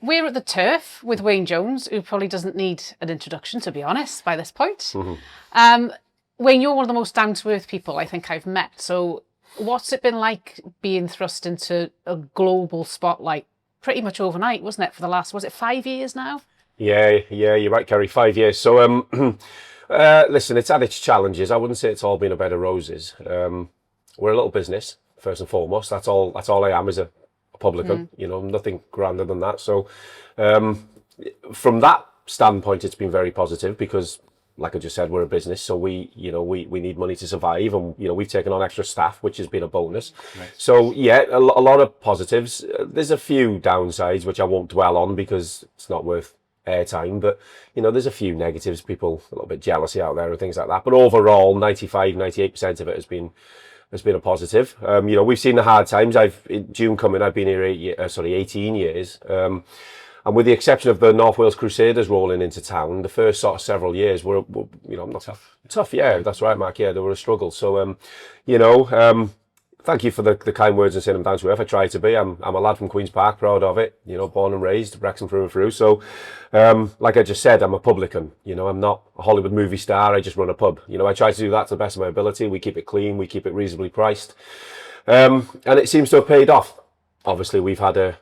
we're at the turf with Wayne Jones, who probably doesn't need an introduction, to be honest, by this point. Wayne, you're one of the most down-to-earth people I think I've met. So what's it been like being thrust into a global spotlight pretty much overnight, wasn't it, for the last, was it 5 years now? Yeah, you're right, Carrie, 5 years. So, listen, it's had its challenges. I wouldn't say it's all been a bed of roses. We're a little business, first and foremost. That's all I am, is a publican, nothing grander than that. So from that standpoint, it's been very positive because, like I just said, we're a business, so we need money to survive, and we've taken on extra staff, which has been a bonus. Right. So yeah, a lot of positives. There's a few downsides which I won't dwell on because it's not worth airtime, but there's a few negatives, people a little bit jealousy out there and things like that, but overall 98% of it has been a positive. We've seen the hard times. June coming, I've been here 18 years. And with the exception of the North Wales Crusaders rolling into town, the first sort of several years were not tough. Yeah, that's right, Marc. Yeah, they were a struggle. So, thank you for the kind words and saying I'm down to earth. I try to be. I'm a lad from Queen's Park, proud of it. Born and raised, Wrexham through and through. So, like I just said, I'm a publican. I'm not a Hollywood movie star. I just run a pub. I try to do that to the best of my ability. We keep it clean. We keep it reasonably priced. And it seems to have paid off. Obviously, we've had a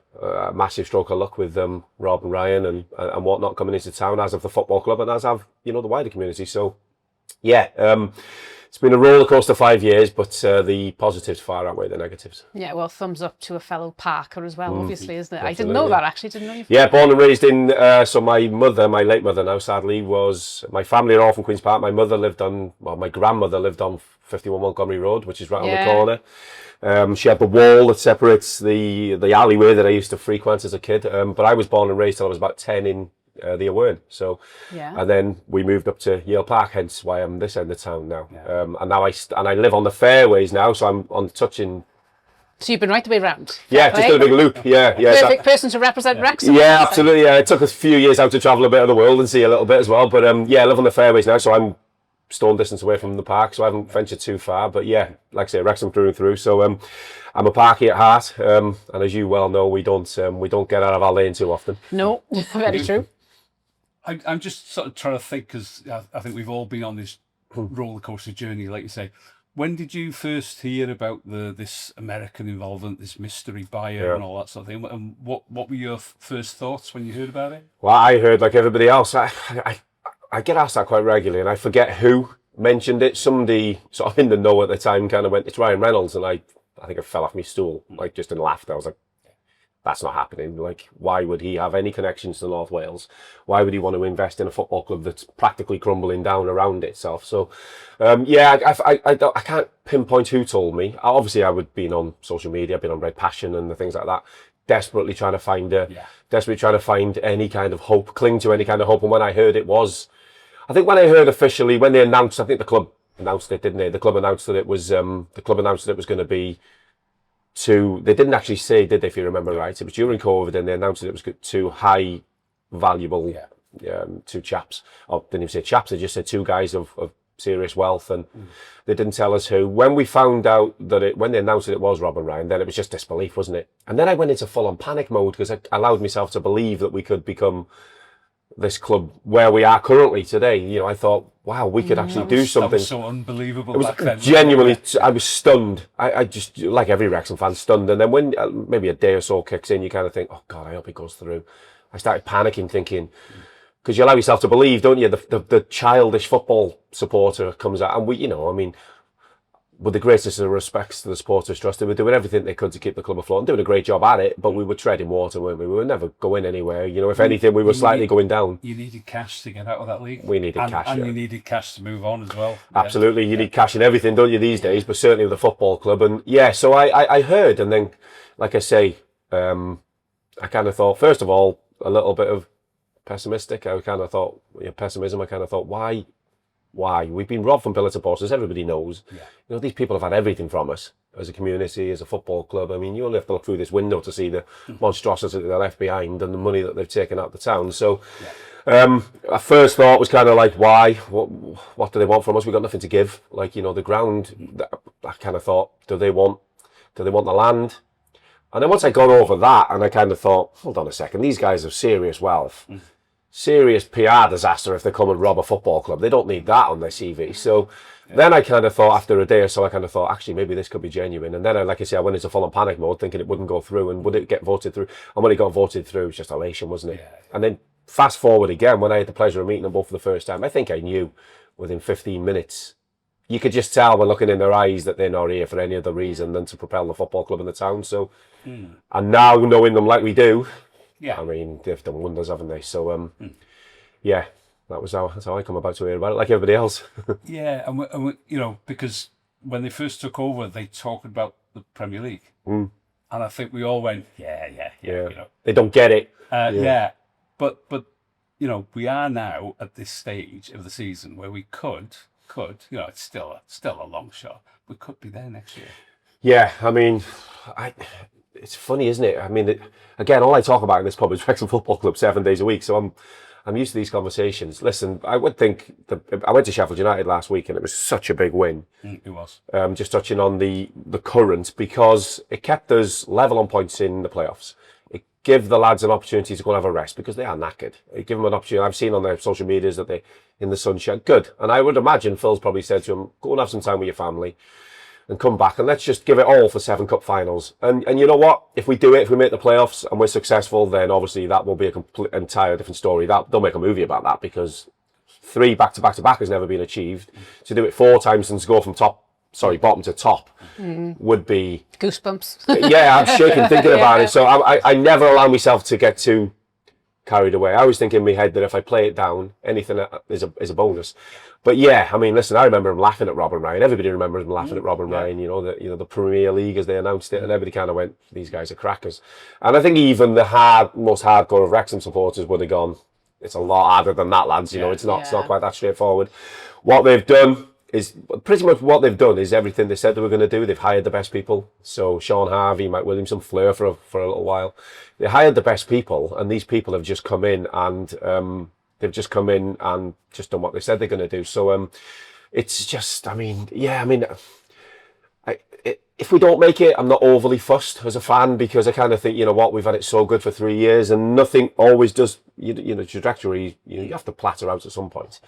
massive stroke of luck with Rob and Ryan and whatnot coming into town, as of the football club and as have the wider community. So, yeah, it's been a roller coaster 5 years, but the positives far outweigh the negatives. Yeah, well, thumbs up to a fellow Parker as well, obviously, isn't it? Absolutely. I didn't know that, actually. Didn't know you. Yeah, born and raised in. So my mother, my late mother now, sadly, my family are all from Queen's Park. My grandmother lived on 51 Montgomery Road, which is right on the corner. She had the wall that separates the alleyway that I used to frequent as a kid. But I was born and raised till I was about 10 in the Awern. So, and then we moved up to Yale Park, hence why I'm this end of town now. Yeah. And now I live on the fairways now, so I'm on touching. So you've been right the way round. Yeah, just did a big loop. Yeah. Perfect person to represent Wrexham. Yeah, absolutely. Yeah, it took a few years out to travel a bit of the world and see a little bit as well. But I live on the fairways now, so I'm stone distance away from the park, so I haven't ventured too far. But yeah, like I say, Wrexham through and through. So I'm a Parky at heart, and as you well know, we don't get out of our lane too often. No, very true. I'm just sort of trying to think, because I think we've all been on this roller coaster journey, like you say. When did you first hear about this American involvement, this mystery buyer and all that sort of thing? And what were your first thoughts when you heard about it? Well, I heard like everybody else. I get asked that quite regularly, and I forget who mentioned it. Somebody sort of in the know at the time kind of went, "It's Ryan Reynolds," and I think I fell off my stool, like just in laughter. I was like, that's not happening. Like, why would he have any connections to North Wales? Why would he want to invest in a football club that's practically crumbling down around itself? So, I can't pinpoint who told me. Obviously, I would been on social media, I've been on Red Passion and the things like that, desperately trying to find any kind of hope, cling to any kind of hope. And when I heard it was, I think when I heard officially, when they announced, I think the club announced it, didn't they? The club announced that it was going to be they didn't actually say, did they, if you remember right? It was during COVID, and they announced that it was two high valuable, two chaps. Or didn't even say chaps, they just said two guys of serious wealth, and they didn't tell us who. When we found out that when they announced that it was Rob and Ryan, then it was just disbelief, wasn't it? And then I went into full-on panic mode, because I allowed myself to believe that we could become this club where we are currently today. I thought, wow, we could actually do something. That was so unbelievable. It was back then. Genuinely, I was stunned. I just, like every Wrexham fan, stunned. And then when maybe a day or so kicks in, you kind of think, oh God, I hope it goes through. I started panicking, thinking, because you allow yourself to believe, don't you? The childish football supporter comes out, and with the greatest of respects to the supporters' trust, they were doing everything they could to keep the club afloat and doing a great job at it, but we were treading water, weren't we? We were never going anywhere. If anything, we were slightly going down. You needed cash to get out of that league. We needed cash. And you needed cash to move on as well. Absolutely. You need cash in everything, don't you, these days, but certainly with the football club. And so I heard, and then, like I say, I kind of thought, first of all, a little bit of pessimistic. I kind of thought, pessimism, I kind of thought, why? We've been robbed from pillar to post, as everybody knows. Yeah. These people have had everything from us as a community, as a football club. I mean, you only have to look through this window to see the monstrosity that they're left behind and the money that they've taken out of the town. So, our first thought was kind of like, why? What do they want from us? We've got nothing to give. Like, the ground, I kind of thought, do they want the land? And then once I got over that, and I kind of thought, hold on a second, these guys have serious wealth, serious PR disaster if they come and rob a football club. They don't need that on their CV. So then I kind of thought, after a day or so, I kind of thought, actually, maybe this could be genuine. And then, like I say, I went into full-on panic mode, thinking it wouldn't go through, and would it get voted through? And when it got voted through, it was just elation, wasn't it? Yeah. And then fast forward again, when I had the pleasure of meeting them both for the first time, I think I knew within 15 minutes. You could just tell by looking in their eyes that they're not here for any other reason than to propel the football club in the town. So, and now knowing them like we do, I mean, they've done wonders, haven't they? So, yeah, that's how I come about to hear about it, like everybody else. Yeah, and we, you know, because when they first took over, they talked about the Premier League, and I think we all went, yeah. You know, they don't get it. But you know, we are now at this stage of the season where we could, you know, it's still a long shot. We could be there next year. Yeah, I mean, it's funny, isn't it? I mean, again, all I talk about in this pub is Wrexham Football Club 7 days a week, so I'm used to these conversations. Listen, I would think I went to Sheffield United last week, and it was such a big win. It was. Just touching on the current, because it kept us level on points in the playoffs. It gave the lads an opportunity to go and have a rest because they are knackered. It gave them an opportunity. I've seen on their social medias that they're in the sunshine. Good. And I would imagine Phil's probably said to them, go and have some time with your family and come back, and let's just give it all for 7 cup finals. And you know what? If we do it, if we make the playoffs and we're successful, then obviously that will be a entire different story. They'll make a movie about that, because 3 back-to-back has never been achieved. To do it 4 times and to go from bottom to top would be... Goosebumps. Yeah, I'm shaking thinking about it. So I never allow myself to get too carried away. I always think in my head that if I play it down, anything is a bonus. But yeah, I mean, listen, I remember him laughing at Rob and Ryan. Everybody remembers him laughing at Rob and Ryan. You know, the Premier League as they announced it, and everybody kind of went, "These guys are crackers." And I think even the most hardcore of Wrexham supporters would have gone, "It's a lot harder than that, lads." You know, it's not quite that straightforward. What they've done is pretty much everything they said they were going to do. They've hired the best people. So Sean Harvey, Mike Williamson, Fleur for a little while. They hired the best people, and these people have just come in and just done what they said they're going to do. So it's just, if we don't make it, I'm not overly fussed as a fan, because I kind of think, you know what, we've had it so good for 3 years, and nothing always does. You know, trajectory. You have to platter out at some point.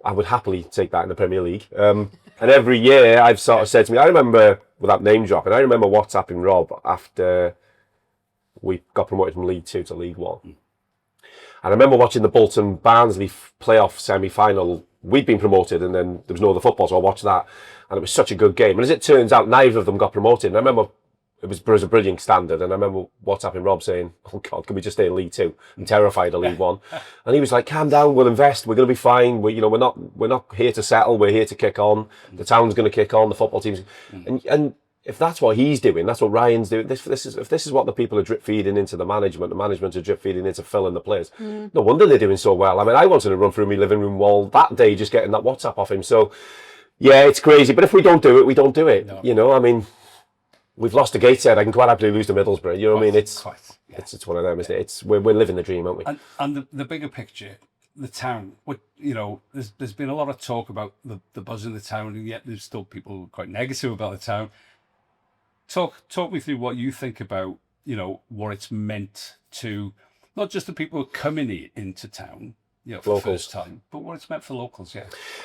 I would happily take that in the Premier League. And every year I've sort of said to me, I remember, without name dropping, I remember WhatsApping Rob after we got promoted from League 2 to League 1. And I remember watching the Bolton-Barnsley playoff semi-final. We'd been promoted, and then there was no other football, so I watched that. And it was such a good game. And as it turns out, neither of them got promoted. And I remember it was a brilliant standard. And I remember WhatsApping Rob saying, "Oh God, can we just stay in League 2? I'm terrified of League 1." And he was like, "Calm down, we'll invest. We're going to be fine. We're not here to settle. We're here to kick on. The town's going to kick on. The football team's..." And if that's what he's doing, that's what Ryan's doing. If this is what the people are drip feeding into the management are drip feeding into Phil and the players. No wonder they're doing so well. I mean, I wanted to run through my living room wall that day just getting that WhatsApp off him. So, yeah, it's crazy. But if we don't do it, we don't do it. No. You know, I mean, we've lost to Gateshead. I can quite happily lose to Middlesbrough. You know what I mean? It's one of them, isn't it? We're living the dream, aren't we? And the bigger picture, the town. You know, there's been a lot of talk about the buzz in the town, and yet there's still people quite negative about the town. Talk me through what you think about, you know, what it's meant to, not just the people coming into town, you know, for the first time, but what it's meant for locals.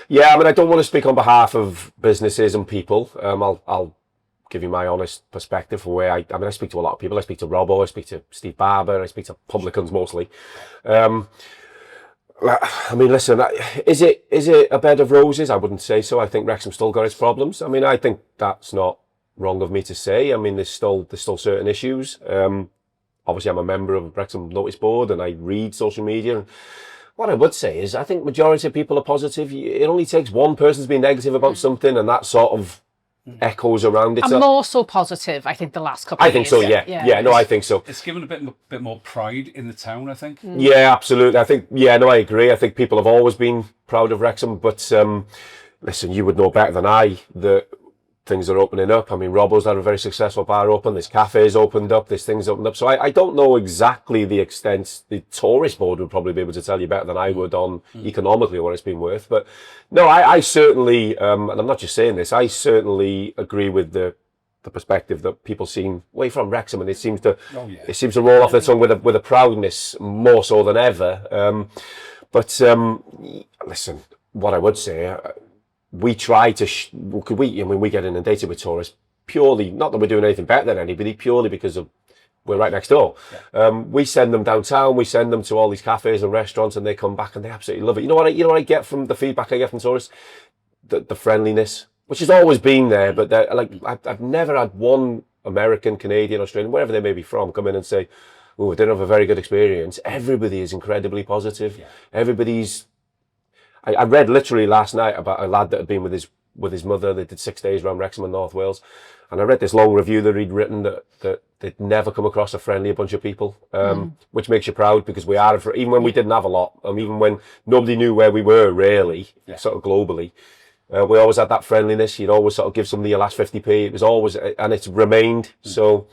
Yeah, I mean, I don't want to speak on behalf of businesses and people. I'll give you my honest perspective for where I speak to a lot of people. I speak to Robbo, I speak to Steve Barber, I speak to publicans mostly. I mean, listen, is it a bed of roses? I wouldn't say so. I think Wrexham still got its problems. I mean, I think that's not wrong of me to say. I mean, there's still certain issues. Obviously, I'm a member of Wrexham Notice Board, and I read social media. What I would say is, I think majority of people are positive. It only takes one person to be negative about something, and that sort of echoes around it. I'm more so positive, I think, the last couple of years. I think so, yeah. No, I think so. It's given a bit more pride in the town, I think. Yeah, absolutely. I think, I agree. I think people have always been proud of Wrexham, but listen, you would know better than I that things are opening up. I mean, Robbo's had a very successful bar open. There's cafes opened up. There's things opened up. So I don't know exactly the extent. The tourist board would probably be able to tell you better than I would on economically what it's been worth. But no, I certainly, and I'm not just saying this, I certainly agree with the the perspective that people seem way from Wrexham, and it seems to yeah. it seems to roll off the tongue with a proudness more so than ever. But listen, what I would say, we try to we get inundated with tourists purely, not that we're doing anything better than anybody, purely because of we're right next door. Yeah. We send them downtown, we send them to all these cafes and restaurants, and they come back and they absolutely love it. You know what I get from the feedback I get from tourists? The friendliness, which has always been there, but like I've never had one American, Canadian, Australian, wherever they may be from, come in and say, "Oh, I didn't have a very good experience." Everybody is incredibly positive. Yeah. Everybody's. I read literally last night about a lad that had been with his mother. They did 6 days around Wrexham and North Wales, and I read this long review that he'd written that they'd never come across a friendlier bunch of people, which makes you proud, because we are, even when we didn't have a lot, even when nobody knew where we were really, sort of globally. We always had that friendliness. You'd always sort of give somebody your last 50p. It was always, and it's remained. So,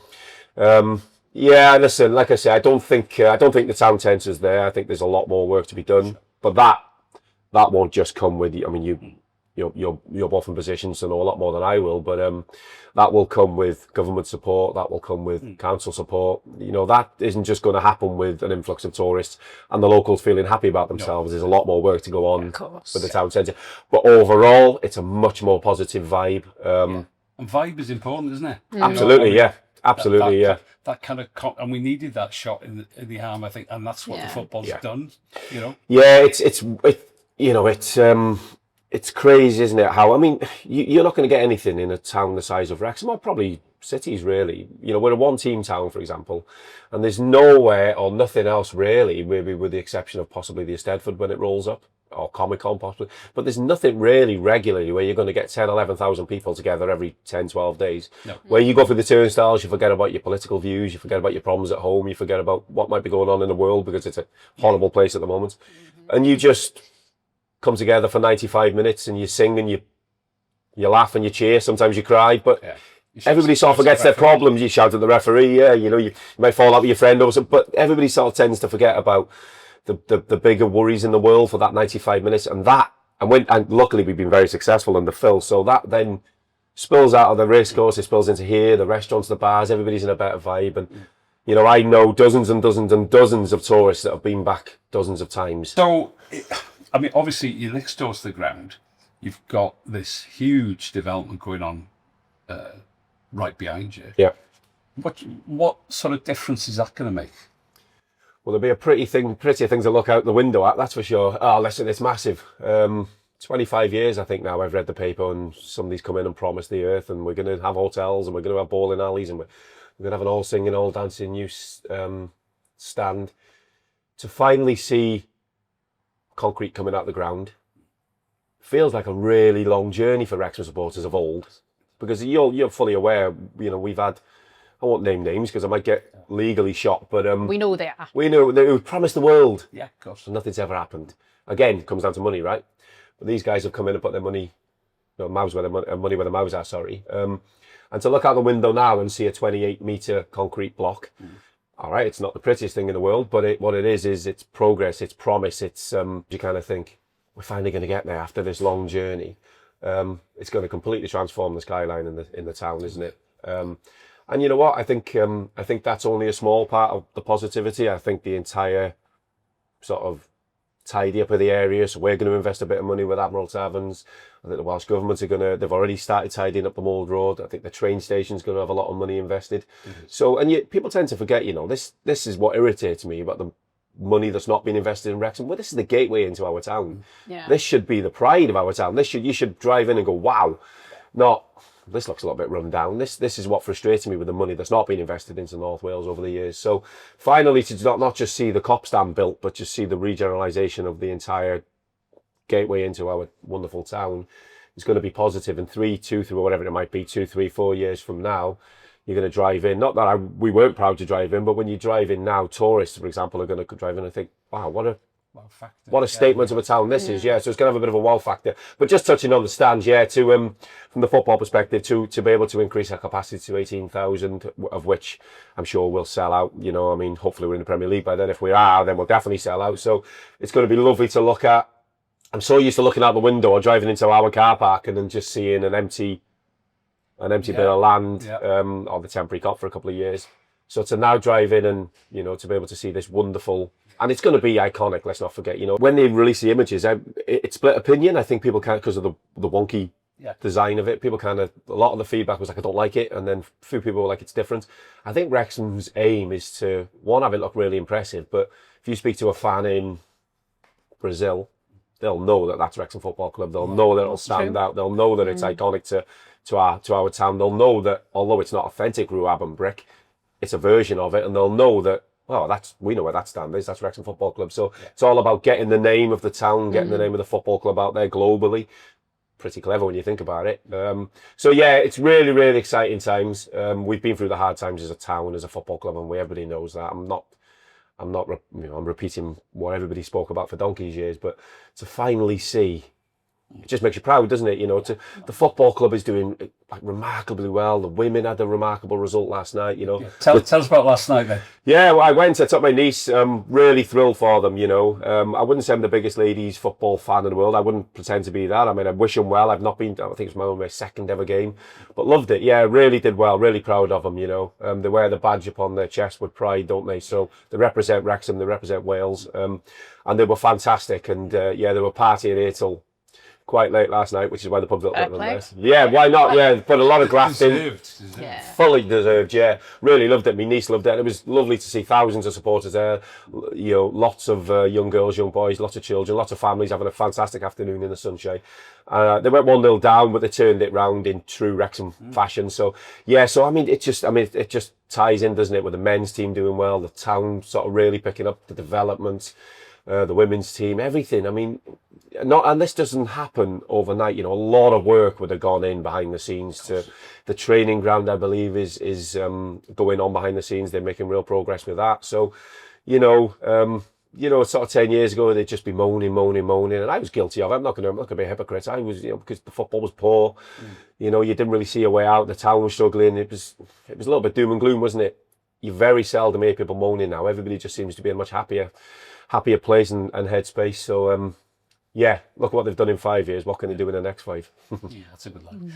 yeah, listen, like I say, I don't think the town centre is there. I think there's a lot more work to be done. But that won't just come with, I mean, you're both in positions to know a lot more than I will, but that will come with government support, that will come with council support. You know, that isn't just going to happen with an influx of tourists and the locals feeling happy about themselves. There's a lot more work to go on for the town centre. But overall, it's a much more positive vibe. And vibe is important, isn't it? Absolutely, yeah. Absolutely, yeah. That kind of, and we needed that shot in the arm, I think, and that's what the football's done, you know? Yeah, it's crazy, isn't it? How, I mean, you're not going to get anything in a town the size of Wrexham, or probably cities, really. You know, we're a one-team town, for example, and there's nowhere or nothing else, really, maybe with the exception of possibly the Eisteddfod when it rolls up, or Comic-Con possibly, but there's nothing really regularly where you're going to get 10, 11,000 people together every 10, 12 days. No. Where you go through the turnstiles, you forget about your political views, you forget about your problems at home, you forget about what might be going on in the world, because it's a horrible place at the moment. And you just come together for 95 minutes and you sing and you laugh and you cheer, sometimes you cry, but everybody sort of forgets their problems. You shout at the referee, you know, you might fall out with your friend or something, but everybody sort of tends to forget about the bigger worries in the world for that 95 minutes, and luckily we've been very successful in the fill, so that then spills out of the racecourse, it spills into here, the restaurants, the bars, everybody's in a better vibe. And you know, I know dozens and dozens and dozens of tourists that have been back dozens of times. So, I mean, obviously you're next door to the ground, you've got this huge development going on right behind you. Yeah. What sort of difference is that going to make? Well, there'll be a prettier thing to look out the window at, that's for sure. Oh, listen, it's massive. 25 years, I think now, I've read the paper, and somebody's come in and promised the earth, and we're going to have hotels, and we're going to have bowling alleys, and we're going to have an all singing, all dancing new stand. To finally see concrete coming out of the ground feels like a really long journey for Wrexham supporters of old, because you're fully aware, you know, we've had, I won't name names because I might get legally shot, but we know they are. We know they promised the world. Yeah, of course. And nothing's ever happened. Again, it comes down to money, right? But these guys have come in and put their money, money where the mouths are, sorry. And to look out the window now and see a 28-metre concrete block, all right, it's not the prettiest thing in the world, but what it is it's progress, it's promise, it's you kind of think, we're finally going to get there after this long journey. It's going to completely transform the skyline in the town, isn't it? And you know what? I think that's only a small part of the positivity. I think the entire sort of tidy up of the area. So we're going to invest a bit of money with Admiral Taverns. I think the Welsh government they've already started tidying up the Mould Road. I think the train station's going to have a lot of money invested. So, and yet people tend to forget, you know, this is what irritates me about the money that's not been invested in Wrexham. Well, this is the gateway into our town. Yeah. This should be the pride of our town. You should drive in and go, wow, not, this looks a little bit run down. This is what frustrates me with the money that's not been invested into North Wales over the years. So finally, to not just see the cop stand built, but just see the regeneralisation of the entire gateway into our wonderful town is going to be positive. And 3, 2, 3, whatever it might be, 2, 3, 4 years from now, you're going to drive in. Not that we weren't proud to drive in, but when you drive in now, tourists, for example, are going to drive in and think, wow, what a statement of a town this is. Yeah, so it's going to have a bit of a wow factor. But just touching on the stands, to from the football perspective, to be able to increase our capacity to 18,000, of which I'm sure we'll sell out. You know, I mean, hopefully we're in the Premier League by then. If we are, then we'll definitely sell out. So it's going to be lovely to look at. I'm so used to looking out the window or driving into our car park and then just seeing an empty an empty bit of land Yeah. on the temporary cot for a couple of years. So to now drive in and, you know, to be able to see this wonderful, and it's going to be iconic, let's not forget, you know, when they release the images, it split opinion. I think people can't, because of the wonky design of it, people kind of, a lot of the feedback was like, I don't like it. And then a few people were like, it's different. I think Wrexham's aim is to, one, have it look really impressive, but if you speak to a fan in Brazil, they'll know that that's Wrexham Football Club. They'll know that it'll stand out. They'll know that it's iconic to our town. They'll know that although it's not authentic Ruab and brick, it's a version of it, and they'll know that, well, we know where that stand is. That's Wrexham Football Club. So it's all about getting the name of the town, getting the name of the football club out there globally. Pretty clever when you think about it. So yeah, it's really, really exciting times. We've been through the hard times as a town, as a football club, and everybody knows that. I'm repeating what everybody spoke about for donkey's years, but to finally see, it just makes you proud, doesn't it? You know, the football club is doing like remarkably well. The women had a remarkable result last night. You know, tell us about last night then. Yeah, well, I took my niece. Really thrilled for them. You know, I wouldn't say I'm the biggest ladies football fan in the world. I wouldn't pretend to be that. I mean, I wish them well. I've not been. I think it's my second ever game, but loved it. Yeah, really did well. Really proud of them. You know, they wear the badge upon their chest with pride, don't they? So they represent Wrexham. They represent Wales. And they were fantastic. And yeah, they were partying here till quite late last night, which is why the pub's a little bit of a mess. Yeah, why not? Yeah, put a lot of graft in. Yeah. Fully deserved, yeah. Really loved it. My niece loved it. It was lovely to see thousands of supporters there. You know, lots of young girls, young boys, lots of children, lots of families having a fantastic afternoon in the sunshine. They went 1-0 down, but they turned it round in true Wrexham fashion. So, yeah, so I mean, it just ties in, doesn't it, with the men's team doing well, the town sort of really picking up the development, the women's team, everything. I mean, and this doesn't happen overnight. You know, a lot of work would have gone in behind the scenes to the training ground. I believe is going on behind the scenes. They're making real progress with that. So, you know, sort of 10 years ago, they'd just be moaning, and I was guilty of it. I'm not going to be a hypocrite. I was, you know, because the football was poor. You know, you didn't really see a way out. The town was struggling. It was a little bit doom and gloom, wasn't it? You very seldom hear people moaning now. Everybody just seems to be in a much happier place and headspace. So, yeah, look what they've done in 5 years. What can they do in the next 5? Yeah, that's a good line.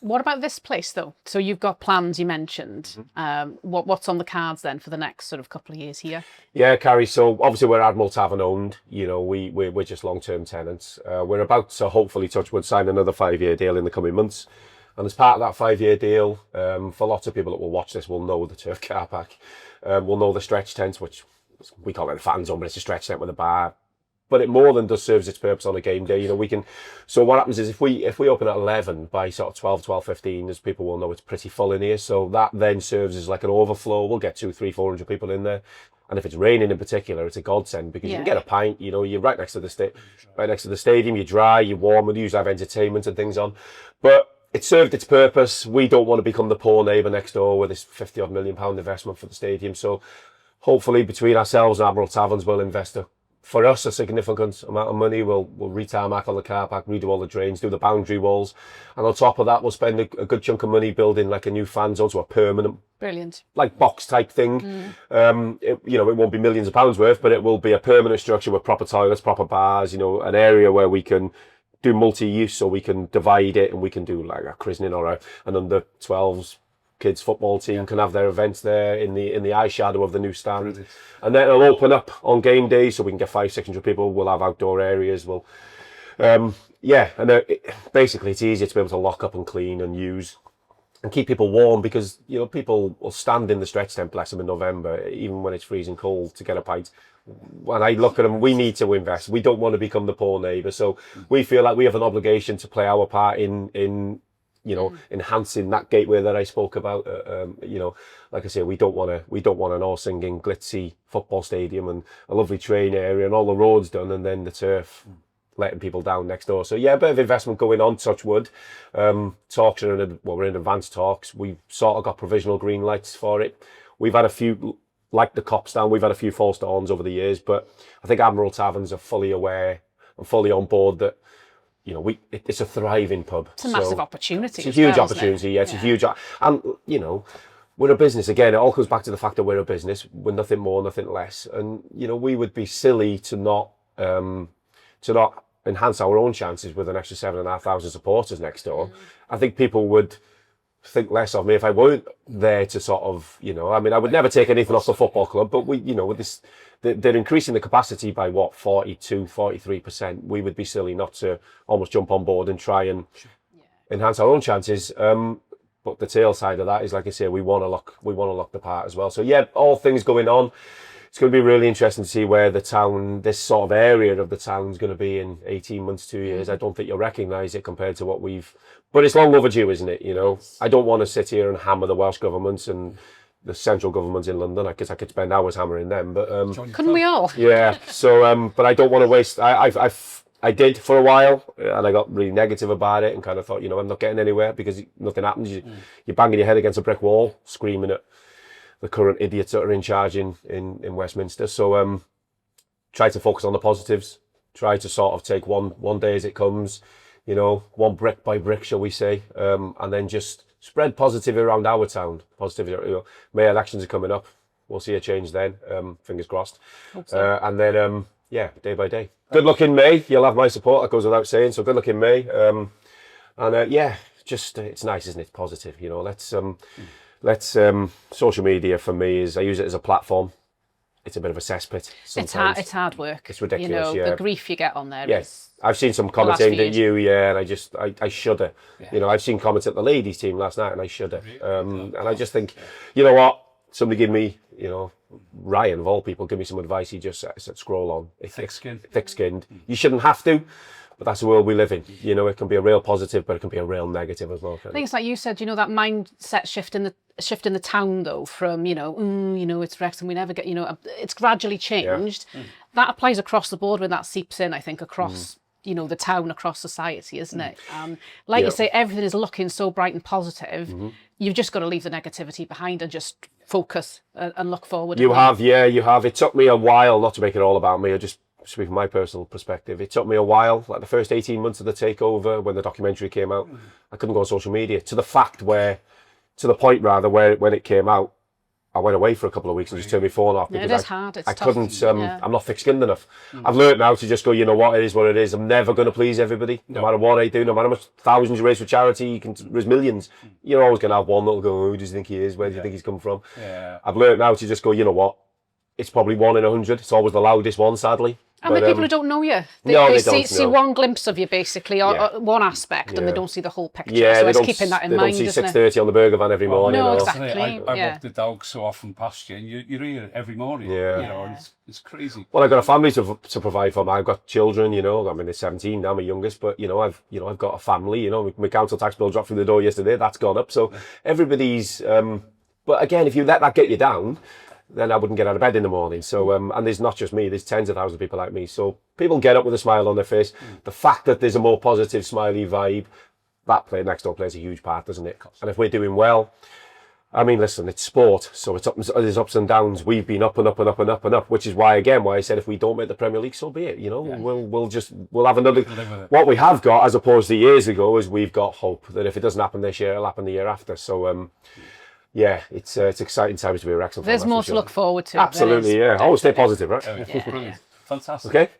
What about this place, though? So you've got plans, you mentioned. What's on the cards then for the next sort of couple of years here? Yeah, Carrie, so obviously we're Admiral Tavern owned. You know, we're just long-term tenants. We're about to hopefully, touch wood, sign another 5-year deal in the coming months. And as part of that 5-year deal, for lots of people that will watch this will know the turf car park. Will know the stretch tent, which we call it the fan zone, but it's a stretch tent with a bar. But it more than does serves its purpose on a game day. You know, so what happens is if we open at 11, by sort of 12:15, as people will know, it's pretty full in here. So that then serves as like an overflow. We'll get 200, 300, 400 people in there. And if it's raining in particular, it's a godsend because you can get a pint, you know, you're right next to the stadium, you're dry, you're warm, we usually have entertainment and things on. But it served its purpose. We don't want to become the poor neighbour next door with this £50-odd million investment for the stadium. So hopefully between ourselves and Admiral Taverns, we'll invest for us a significant amount of money. We'll re-tarmac on the car park, redo all the drains, do the boundary walls, and on top of that we'll spend a good chunk of money building like a new fan zone, so a permanent, brilliant, like box type thing. It won't be millions of pounds worth, but it will be a permanent structure with proper toilets, proper bars, you know, an area where we can do multi-use, so we can divide it and we can do like a christening or an under 12s kids football team can have their events there in the eyeshadow of the new stand. Brilliant. And then it'll open up on game days so we can get 500-600 people. We'll have outdoor areas. Basically it's easier to be able to lock up and clean and use and keep people warm, because, you know, people will stand in the stretch tent, bless them, in November, even when it's freezing cold, to get a pint. When I look at them, we need to invest. We don't want to become the poor neighbour. So we feel like we have an obligation to play our part in enhancing that gateway that I spoke about. Like I say, we don't want an all singing glitzy football stadium and a lovely train area and all the roads done and then the turf letting people down next door. So yeah, a bit of investment going on, touch wood. Talks are we're in advanced talks. We've sort of got provisional green lights for it. We've had a few, like the Cop Stand, we've had a few false dawns over the years, but I think Admiral Taverns are fully aware and fully on board that, you know, it's a thriving pub. It's a massive opportunity. It's a huge opportunity. Yeah, it's a huge, and you know, we're a business. Again, it all comes back to the fact that we're a business. We're nothing more, nothing less. And you know, we would be silly to not enhance our own chances with an extra 7,500 supporters next door. I think people would think less of me if I weren't there to sort of, you know, I mean, I would never take anything off the football club, but we, you know, with this, they're increasing the capacity by what, 42, 43%. We would be silly not to almost jump on board and try and enhance our own chances. But the tail side of that is, like I say, we want to lock the part as well. So yeah, all things going on. It's going to be really interesting to see where the town, this sort of area of the town, is going to be in 18 months, 2 years. I don't think you'll recognise it compared to what we've... But it's long overdue, isn't it? You know, I don't want to sit here and hammer the Welsh government and the central government in London, because I could spend hours hammering them. But couldn't we all? Yeah. So, but I don't want to waste... I did for a while, and I got really negative about it and kind of thought, you know, I'm not getting anywhere because nothing happens. You're banging your head against a brick wall, screaming at the current idiots that are in charge in Westminster. So try to focus on the positives, try to sort of take one day as it comes, you know, one brick by brick, shall we say, and then just spread positivity around our town. Positivity, you know, May elections are coming up. We'll see a change then, fingers crossed. Hope so. And then, yeah, day by day. Good luck in May. You'll have my support, that goes without saying, so good luck in May. And yeah, just, it's nice, isn't it? It's positive, you know, let's social media for me is, I use it as a platform. It's a bit of a cesspit sometimes. It's hard work. It's ridiculous, you know, yeah. The grief you get on there Yes, is... I've seen some comments aimed at you, yeah, and I shudder. Yeah. You know, I've seen comments at the ladies team last night and I shudder. And I just think, you know what, somebody give me, you know, Ryan of all people, give me some advice. He just said, scroll on. Thick-skinned. You shouldn't have to. But that's the world we live in. You know, it can be a real positive, but it can be a real negative as well. I think it's like you said, you know, that mindset shift in the town though, from, you know, it's Wrexham, we never get, you know, it's gradually changed. Yeah. That applies across the board when that seeps in, I think, across, you know, the town, across society, isn't it? Like you say, everything is looking so bright and positive. You've just got to leave the negativity behind and just focus and look forward. You have. It took me a while, not to make it all about me, I just speak from my personal perspective, it took me a while, like the first 18 months of the takeover, when the documentary came out, I couldn't go on social media, to the point where when it came out, I went away for a couple of weeks and just turned my phone off because it is hard. It's I tough. couldn't, I'm not thick-skinned enough. I've learned now to just go, you know what, it is what it is. I'm never going to please everybody, no matter what I do, no matter how much thousands you raise for charity, you can raise millions. You're always going to have one that'll go, who does he think he is? Where do you think he's come from? Yeah. I've learned now to just go, you know what, it's probably 1 in 100. It's always the loudest one, sadly. And the people who don't know you, they see one glimpse of you basically, or one aspect, and they don't see the whole picture. Yeah, so it's keeping that in mind, isn't it? They don't see 6:30 on the burger van every morning. No, or... exactly. I walk the dog so often past you, and you're here every morning. Yeah. You know, and it's crazy. Well, I've got a family to provide for. I've got children, you know. I mean, they're 17 now, my youngest, but you know, I've got a family. You know, my council tax bill dropped through the door yesterday. That's gone up. So everybody's. But again, if you let that get you down, then I wouldn't get out of bed in the morning. So, and there's not just me, there's tens of thousands of people like me. So people get up with a smile on their face. The fact that there's a more positive, smiley vibe, that next door plays a huge part, doesn't it? And if we're doing well, I mean, listen, it's sport. So there's ups and downs. We've been up and up and up and up and up, which is why I said, if we don't make the Premier League, so be it. You know, we'll have another, what we have got as opposed to years ago is we've got hope that if it doesn't happen this year, it'll happen the year after. So, yeah, it's exciting times to be a Wrexham fan. There's more to look forward to. Absolutely, yeah. Always stay positive, right? Brilliant. Fantastic. Okay.